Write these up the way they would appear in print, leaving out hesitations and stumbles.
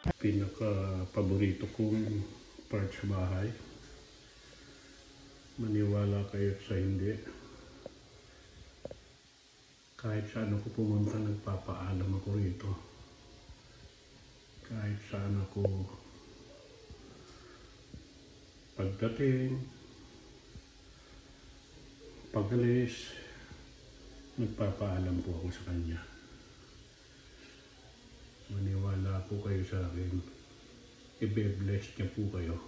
Pinaka-paborito kong part sa bahay. Maniwala kayo sa hindi. Kahit saan ako pumunta, nagpapaalam ako rito. Kahit saan ako pagdating, pag-alis, nagpapaalam po ako sa kanya. Maniwala po kayo sa akin. I-bless niya po kayo.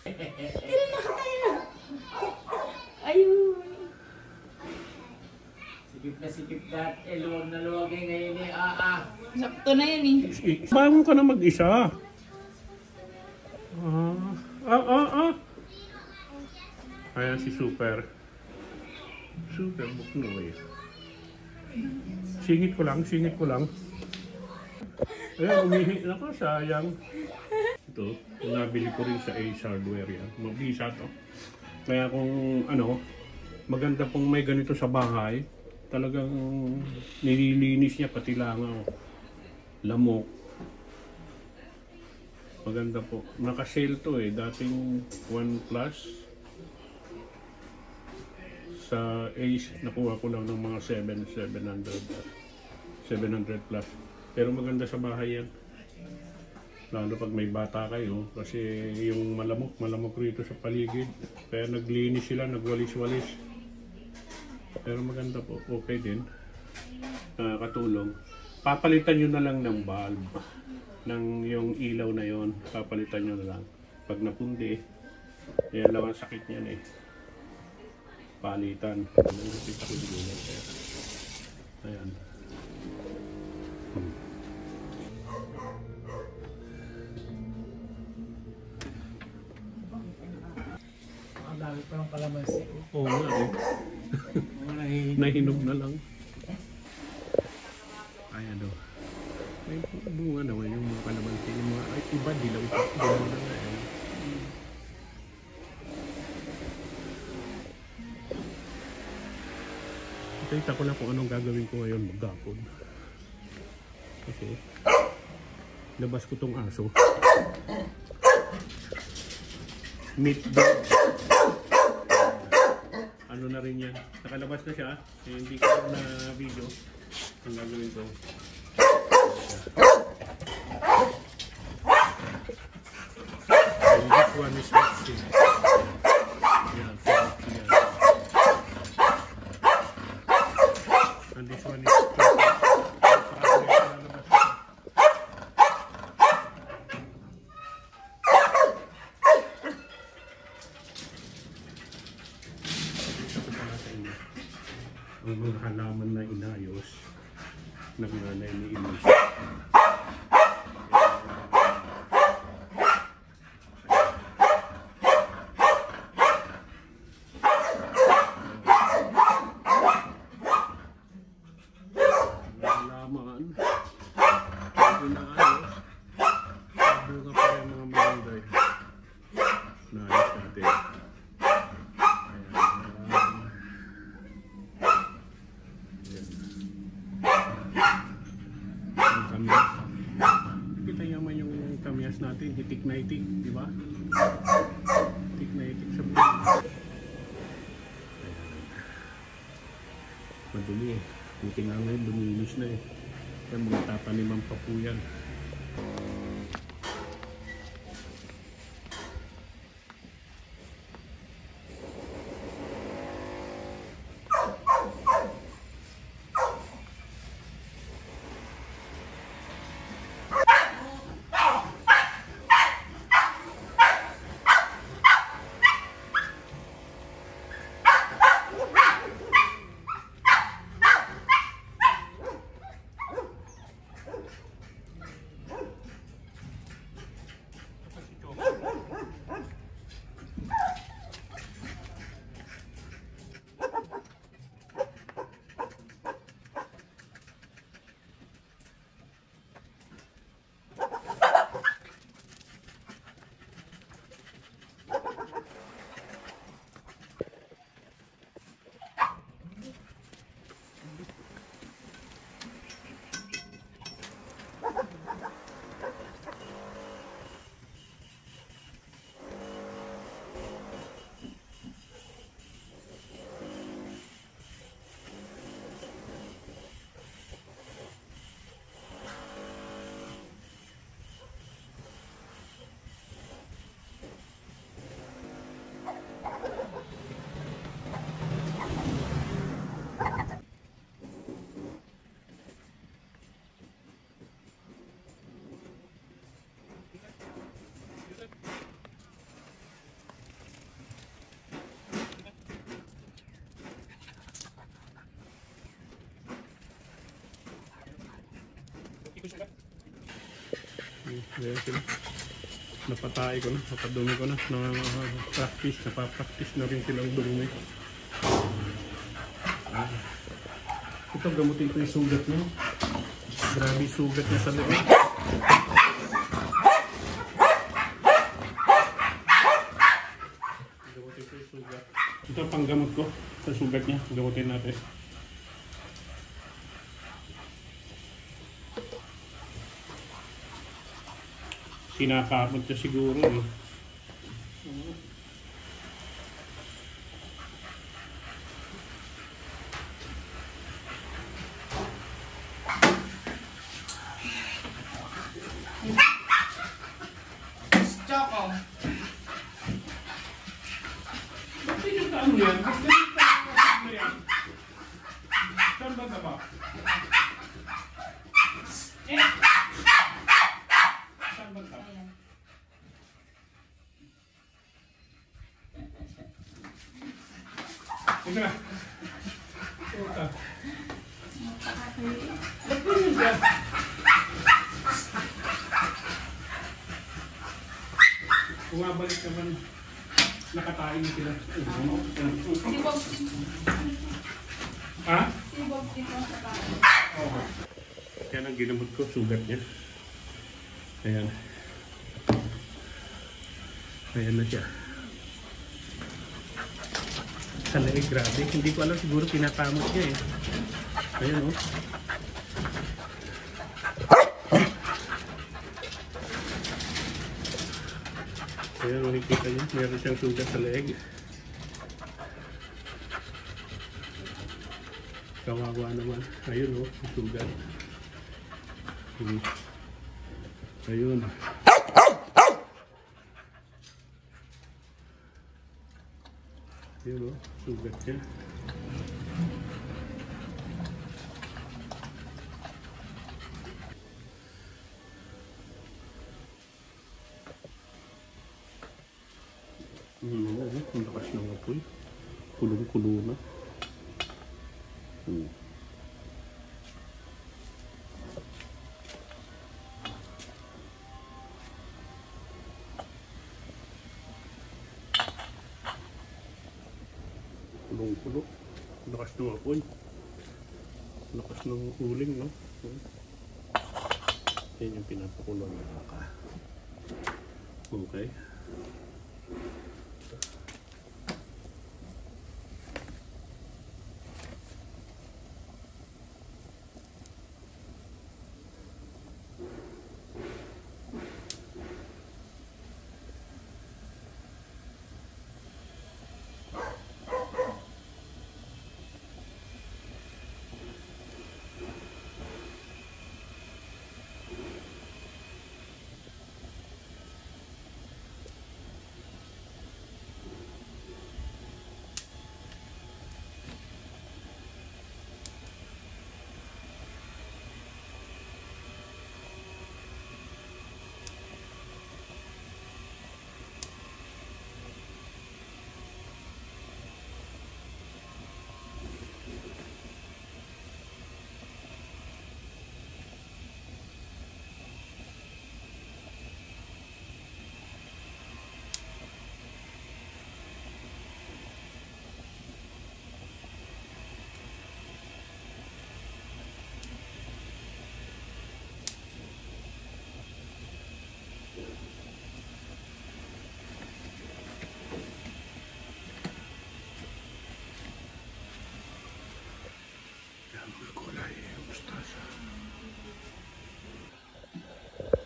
Tira na ka tayo! Ayun! Sikip na sikip dat. Luwag na luwag ngayon eh. Sakto na yan eh. Bangon ka na mag-isa. Ayan si Super. Super Buknoy. Singit ko lang, singit ko lang. Ayan, umihi na ko, sayang. Ito, nabili ko rin sa Ace Hardware yan. Mabisa to. Kaya kung ano, maganda pong may ganito sa bahay, talagang nililinis niya pati langaw, lamok. Maganda po. Naka-sale to eh, dating 1 Plus. Sa Ace, nakuha ko lang ng mga 700 plus. Pero maganda sa bahay yan. Lalo pag may bata kayo, kasi yung malamok rito sa paligid. Kaya naglinis sila, nagwalis-walis. Pero maganda po, okay din. Katulong. Papalitan nyo na lang ng bulb. Ng yung ilaw na yon, papalitan nyo na lang. Pag napundi, yan lang ang sakit niyan eh. Palitan. Ayan. Ang dami pa ng kalamansi. Oo nga eh. Nahinog na lang. Ayan o. May bunga naman yung mga kalamansi. Yung mga iba dilaw na nga eh. Kita ko na kung anong gagawin ko ngayon maghapon. Kasi labas ko tong aso. Meat dog. Ano na rin yan. Nakalabas na siya. Eh, hindi ko na video. Ang gagawin ko. And this one is resting. Yan. And this one is ang mga halaman na inayos ng nanay ni Inis. Kita naman yung kamyas natin, hitik na hitik, di ba? Hitik na hitik sa buhay. Madumi eh. Buti nga ngayon, luminis na eh. Kaya mga tataniman pa po yan. Ayan sila. Napatay ko na, napadumi ko na. Napapractice na rin silang dumi. Ito, gamutin ko yung sugat niya. Grabe yung sugat niya sa loob. Gamutin ko yung sugat. Ito, panggamot ko sa sugat niya. Gamutin natin. Sinakapot siya siguro eh. Choco. Ba't pinagkaan mo yan? Ba't pinagkaan mo yan? Saan ba ba? Saan ba ba? Ito na. Puta. Ba't pinagkaan? Bumabalik naman. Nakatayin sila. Sibog. Ha? Sibog dito sa bahay. Oo. Yan ang ginamot ko, sugat niya. Ayan. Ayan na siya. Sa leeg, grabe. Hindi ko alam, siguro pinatamot niya eh. Ayan o. Ayan, makikita niyo. Meron siyang sugat sa leeg. Kawawa naman. Ayun o, sugat. Ayun. Ayun o, sugat niya. Ang lakas ng apoy. Kulong-kulo na. Kulong-kulo. Lakas ng apoy. Lakas ng uling, no? Yan yung pinapakulo ng baka. Okay.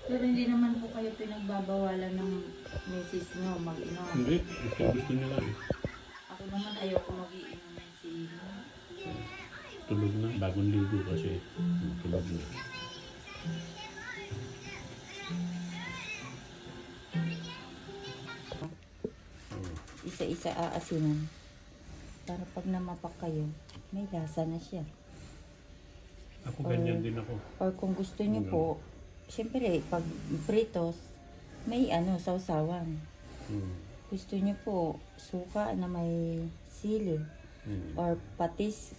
Pero hindi naman po kayo pinagbabawalan ng misis nyo mag-inom. Hindi, gusto niya lang. Ako naman ayoko mag-iinom ng sino. Tulog na, bagong ligo kasi. Tulog na. Isa-isa aasinan. Para pag namapak kayo, may lasa na siya. Ako ganyan din ako. Or kung gusto niyo po, siyempre pag pritos, may sausawan. Gusto niyo po suka na may sili or patis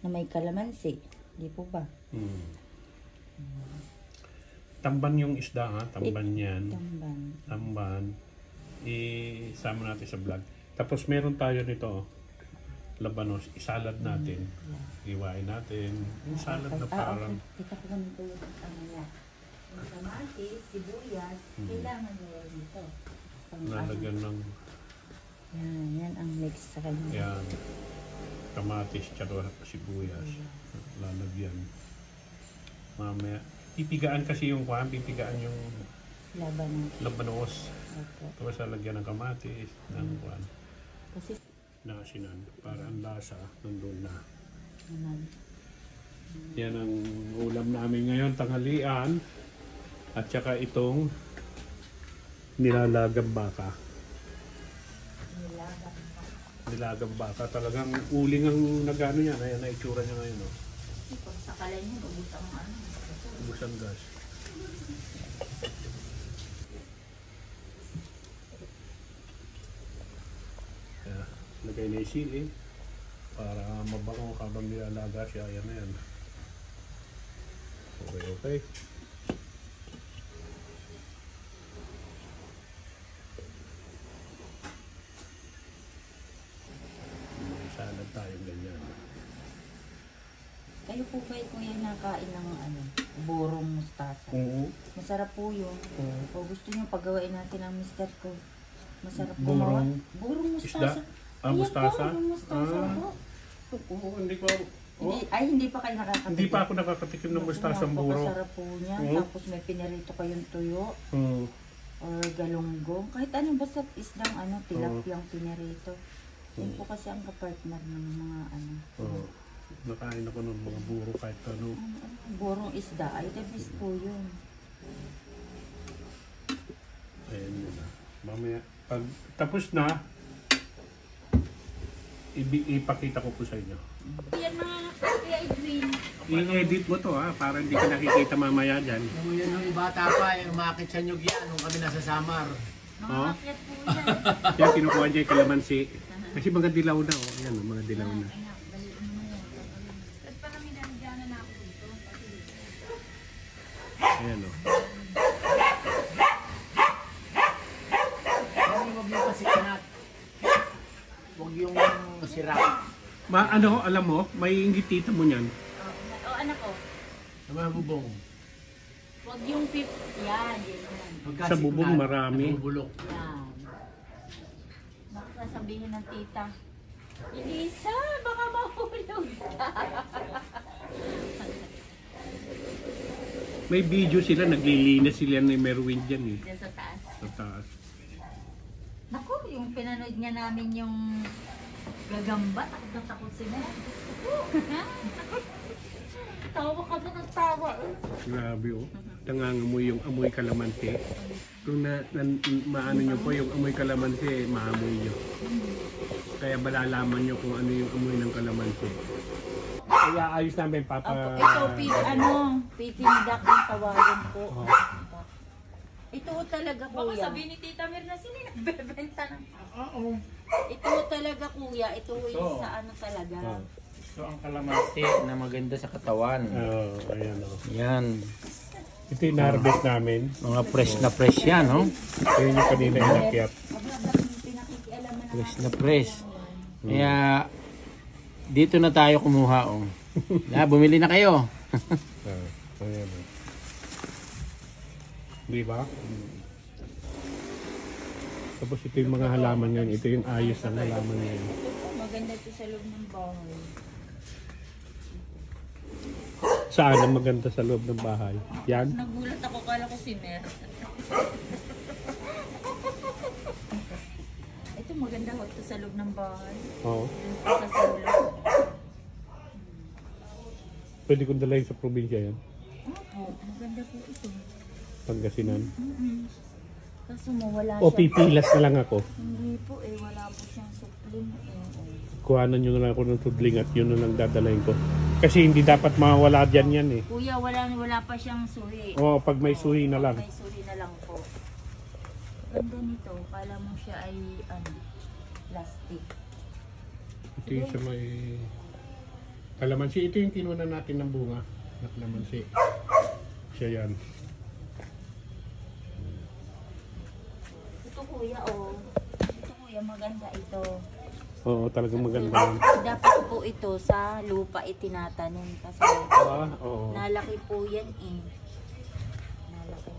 na may kalamansi. Di po ba? Tamban yung isda ha, tamban yan. Tamban. Tamban. Isama natin sa vlog. Tapos meron tayo nito, labanos, isalad natin. Iwain natin. Yung salad na parang... Okay. Kita ko ganito yung ano niya. Yung kamatis, sibuyas, kailangan meron dito. Nalagyan ng... Yan ang mix sa kanya. Yan. Kamatis, tsaka sibuyas. Lalagyan. Mamaya. Pipigaan kasi yung kwan, pipigaan yung Laban. labanos. Opo. Tapos lalagyan ng kamatis, ng kwan. Kasi, Na asinan. Para ang lasa, nandun na. naman. Yan ang ulam namin ngayon, tanghalian. At saka itong nilalagang baka. Nilagang baka. Talagang uling ang nagano yan. Ayan na itsura niya ngayon. Oh. Pag sakalan niya, ubus ang ano. Ubus ang gas. Kaya, lagay na yung sili para mabango habang nilalaga siya. Ayan na yan. Okay, okay. May salad tayong ganyan. Kayo po ba kuya nakain ng ano, burong mustasa? Oo. Masarap po yun. Oo. O gusto niyo pagawain natin ang mister ko. Masarap Burong gumawa. Burong isda? mustasa. Ah, mustasa? Burong mustasa Ah. po. Oo, hindi ko... Oh, Hindi pa kayo nakakatikim. hindi pa ako nakakatikim ng mustasang buro. Napakasarap po niya. Oo. Tapos may pinarito kayong tuyo Oo. or galunggong. Kahit ano basta isdang ano, tilapiyang pinarito. Yun po kasi ang kapartner ng mga ano. Oo. Nakain ako ng mga buro kahit ano. Burong isda. Ay, the best po yun. Ayan yun na. Mamaya, pag tapos na, ipakita ko po sa inyo. Yan mga Kuya Edwin. I-edit mo to ha, para hindi ka nakikita mamaya dyan. Yung yan yung bata pa, yung umakit sa nyug yan, nung kami nasa Samar. Mga Oh. akyat po yan. Yan, kinukuha niya yung kalamansi. Kasi mga dilaw na, oh. Ayan, mga dilaw na. At parang minandiyan na ako dito. Ayan, oh. Huwag yung pasikanat. Huwag yung sirap. Ano, alam mo, may inggitita mo niyan. O anak ko, Sa mga bubong. wag yung fifth. Yan, yan. Pagka Sa bubong signal, marami. nabubulok. Yan. Baka sasabihin ng tita, Elisa, baka mahulog ka. May video sila, naglilinis sila ni Merwin dyan eh. Diyan sa taas. Sa taas. Naku, yung pinanood niya namin yung gagamba, takot na takot sila. Tawa ka na ng tawa. Grabe oh. Nangangamoy yung amoy kalamansi. Kung maano nyo po yung amoy kalamansi, maamoy nyo. Kaya malalaman nyo kung ano yung amoy ng kalamansi. Kaya ayos namin papa. Opo, ito, pitindak yung tawagin po. Ito talaga Baka kuya. sabihin ni Tita Mir na sila nagbebenta ng... Oo. Ito talaga kuya. Ito yung sa ano talaga. Oh. Ito ang kalamansi na maganda sa katawan. Oh, ayan oh. Yan. Ito yung harvest namin. Mga fresh na fresh yan, no? Ayun yung kanina inakyat. Fresh na fresh. Kaya, dito na tayo kumuha, oh. Bumili na kayo. Ayan oh. Di ba? Tapos ito yung mga halaman ngayon. Ito yung ayos ng halaman ngayon. Maganda ito sa loob ng bahay. Saan ang maganda sa loob ng bahay? Yan? Nagulat ako, kala ko si Mer. Ito maganda ho ito sa loob ng bahay. Oo. Ito sa sulok. Pwede kong dalayin sa probinsya yan. Opo, maganda po ito. Pangasinan. Kaso mo wala O siya. pipilas na lang ako. Hindi po wala po siyang supling. Kuhanan nyo na lang ako ng tudling at yun na lang dadalayin ko. Kasi hindi dapat mawala dyan yan eh. Kuya, wala pa siyang suhi. Oo, pag may suhi na lang. May suhi na lang po. Ganda nito, kala mo siya ay plastic. Ito yung sa may kalamansi. Ito yung kinuha natin ng bunga. Na kalamansi. Siya yan. kuya, oh. Ito kuya, maganda ito. Oo, talagang maganda. Dapat po ito sa lupa itinatanim kasi Oo. nalaki po yan eh. Nalaki.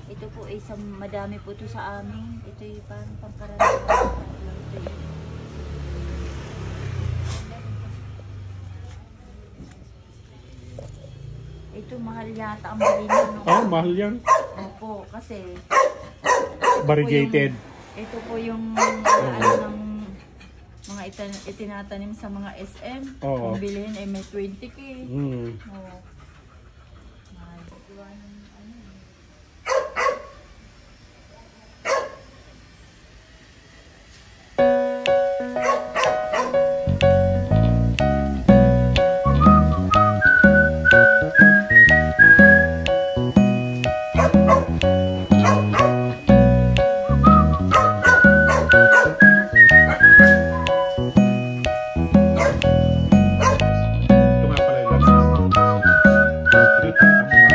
Ito po ay madami po ito sa amin. Ito yung parang pangkaraniwan. Ito yung ito mahal yata ang bili niyo. No? Mahal yan. Opo, kasi Variegated. ito po yung ano ng mga itinatanim sa mga SM. Oo. Kung bilhin ay may 20k. Mm. Oo. Mahal. Diba yung ano eh. Ito nga pala yung lasa. Dito ang mga